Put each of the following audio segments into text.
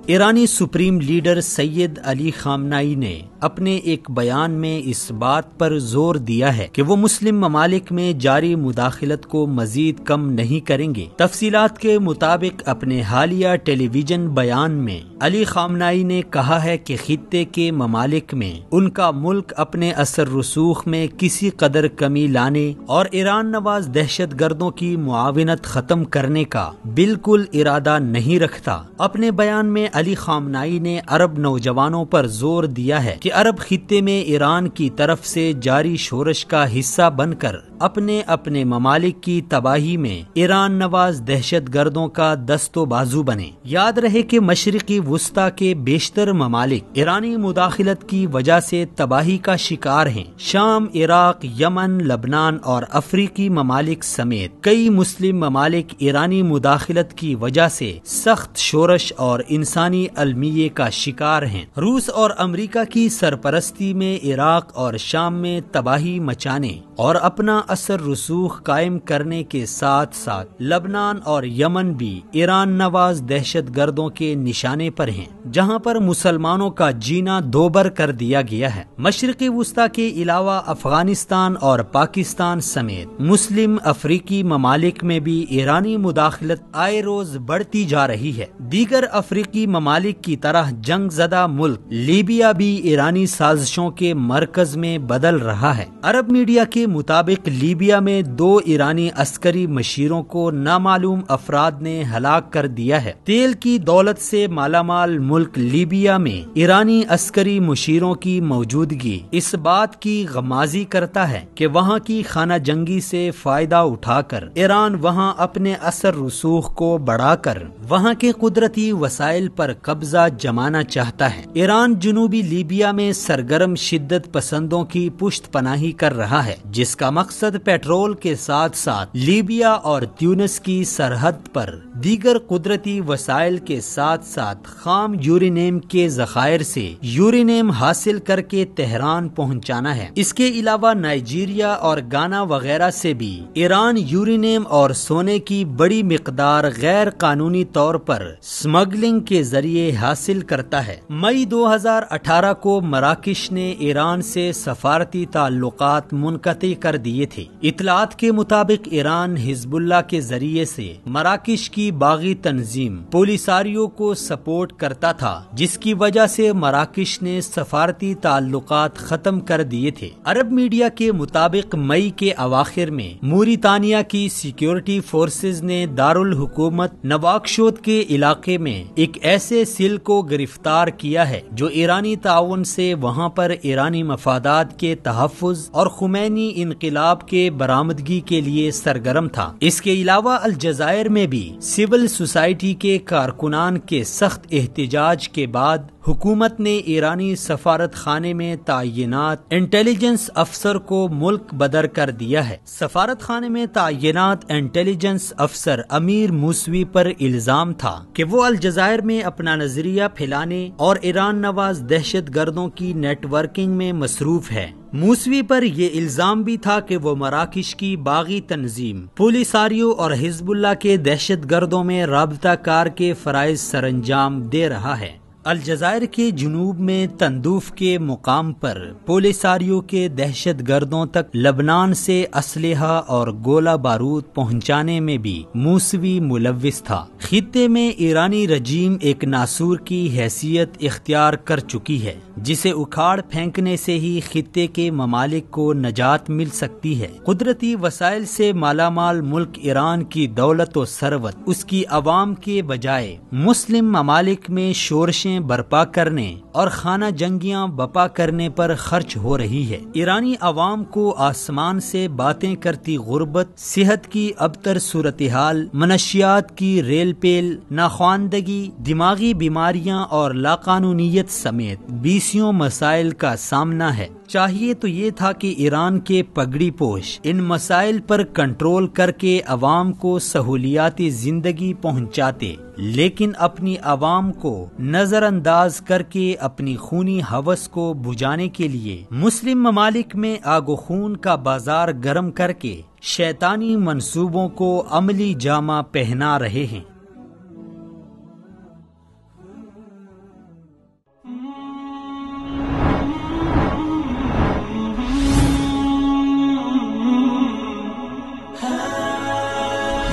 ایرانی supreme leader سید علی خامنائی نے اپنے ایک بیان میں اس بات پر زور دیا ہے کہ وہ مسلم ممالک میں جاری مداخلت کو مزید کم نہیں کریں گے۔ تفصیلات کے مطابق اپنے حالیہ ٹیلی ویژن بیان میں علی خامنائی نے کہا ہے کہ خطے کے ممالک میں ان کا ملک اپنے اثر رسوخ میں کسی قدر کمی لانے اور ایران نواز دہشت گردوں کی معاونت ختم کرنے کا بالکل ارادہ نہیں رکھتا۔ اپنے بیان میں علی خامنائی نے عرب نوجوانوں پر زور دیا ہے کہ عرب خطے میں ایران کی طرف سے جاری شورش کا حصہ بن کر اپنے اپنے ممالک کی تباہی میں ایران نواز دہشت گردوں کا دست و بازو بنے۔ یاد رہے کہ مشرقی وسطی کے بیشتر ممالک ایرانی مداخلت کی وجہ سے تباہی کا شکار ہیں۔ شام، عراق، یمن، لبنان اور افریقی ممالک سمیت کئی مسلم ممالک ایرانی مداخلت کی وجہ سے سخت شورش اور انسانی المیے کا شکار ہیں۔ روس اور امریکہ کی سرپرستی میں عراق اور شام میں تباہی مچانے اور اپنا اثر رسوخ قائم کرنے کے ساتھ ساتھ لبنان اور یمن بھی ایران نواز دہشت گردوں کے نشانے پر ہیں، جہاں پر مسلمانوں کا جینا دوبر کر دیا گیا ہے۔ مشرقی وسطی کے علاوہ افغانستان اور پاکستان سمیت مسلم افریقی ممالک میں بھی ایرانی مداخلت آئے روز بڑھتی جا رہی ہے۔ دیگر افریقی ممالک کی طرح جنگ زدہ ملک لیبیا بھی ایرانی سازشوں کے مرکز میں بدل رہا ہے۔ عرب میڈیا کے مطابق لیبیا میں 2 ایرانی عسکری مشیروں کو نامعلوم افراد نے ہلاک کر دیا ہے۔ تیل کی دولت سے مالا مال ملک لیبیا میں ایرانی عسکری مشیروں کی موجودگی اس بات کی غمازی کرتا ہے کہ وہاں کی خانہ جنگی سے فائدہ اٹھا کر ایران وہاں اپنے اثر رسوخ کو بڑھا کر وہاں کے قدرتی وسائل پر قبضہ جمانا چاہتا ہے۔ ایران جنوبی لیبیا میں سرگرم شدت پسندوں کی پشت پناہی کر رہا ہے، جس کا مقصد پیٹرول کے ساتھ ساتھ لیبیا اور تیونس کی سرحد پر دیگر قدرتی وسائل کے ساتھ ساتھ خام یورینیم کے ذخائر سے یورینیم حاصل کر کے تہران پہنچانا ہے۔ اس کے علاوہ نائجیریا اور گانا وغیرہ سے بھی ایران یورینیم اور سونے کی بڑی مقدار غیر قانونی طور پر اسمگلنگ کے ذریعے حاصل کرتا ہے۔ مئی 2018 کو مراکش نے ایران سے سفارتی تعلقات منقطع کر دیے تھے۔ اطلاعات کے مطابق ایران حزب اللہ کے ذریعے سے مراکش کی باغی تنظیم پولیساریو کو سپورٹ کرتا تھا، جس کی وجہ سے مراکش نے سفارتی تعلقات ختم کر دیے تھے۔ عرب میڈیا کے مطابق مئی کے اواخر میں موریتانیہ کی سیکیورٹی فورسز نے دارالحکومت نواکشوط کے علاقے میں ایک ایسے سیل کو گرفتار کیا ہے جو ایرانی تعاون سے وہاں پر ایرانی مفادات کے تحفظ اور خمینی انقلاب کے برآمدگی کے لیے سرگرم تھا۔ اس کے علاوہ الجزائر میں بھی سول سوسائٹی کے کارکنان کے سخت احتجاج کے بعد حکومت نے ایرانی سفارت خانے میں تعینات انٹیلیجنس افسر کو ملک بدر کر دیا ہے۔ سفارت خانے میں تعینات انٹیلیجنس افسر امیر موسوی پر الزام تھا کہ وہ الجزائر میں اپنا نظریہ پھیلانے اور ایران نواز دہشت گردوں کی نیٹ ورکنگ میں مصروف ہے۔ موسوی پر یہ الزام بھی تھا کہ وہ مراکش کی باغی تنظیم پولیساریو اور حزب اللہ کے دہشت گردوں میں رابطہ کار کے فرائض سر انجام دے رہا ہے۔ الجزائر کے جنوب میں تندوف کے مقام پر پولیساریو کے دہشت گردوں تک لبنان سے اسلحہ اور گولہ بارود پہنچانے میں بھی موسوی ملوث تھا۔ خطے میں ایرانی رجیم ایک ناسور کی حیثیت اختیار کر چکی ہے، جسے اکھاڑ پھینکنے سے ہی خطے کے ممالک کو نجات مل سکتی ہے۔ قدرتی وسائل سے مالا مال ملک ایران کی دولت و ثروت اس کی عوام کے بجائے مسلم ممالک میں شورشیں برپا کرنے اور خانہ جنگیاں بپا کرنے پر خرچ ہو رہی ہے۔ ایرانی عوام کو آسمان سے باتیں کرتی غربت، صحت کی ابتر صورتحال، منشیات کی ریل پیل، ناخواندگی، دماغی بیماریاں اور لاقانونیت سمیت 20 مسائل کا سامنا ہے۔ چاہیے تو یہ تھا کہ ایران کے پگڑی پوش ان مسائل پر کنٹرول کر کے عوام کو سہولیاتی زندگی پہنچاتے، لیکن اپنی عوام کو نظر انداز کر کے اپنی خونی ہوس کو بجھانے کے لیے مسلم ممالک میں آگ و خون کا بازار گرم کر کے شیطانی منصوبوں کو عملی جامہ پہنا رہے ہیں۔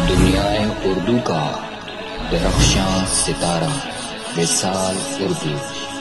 دنیائے اردو کا درخشاں ستارہ وصال اردو۔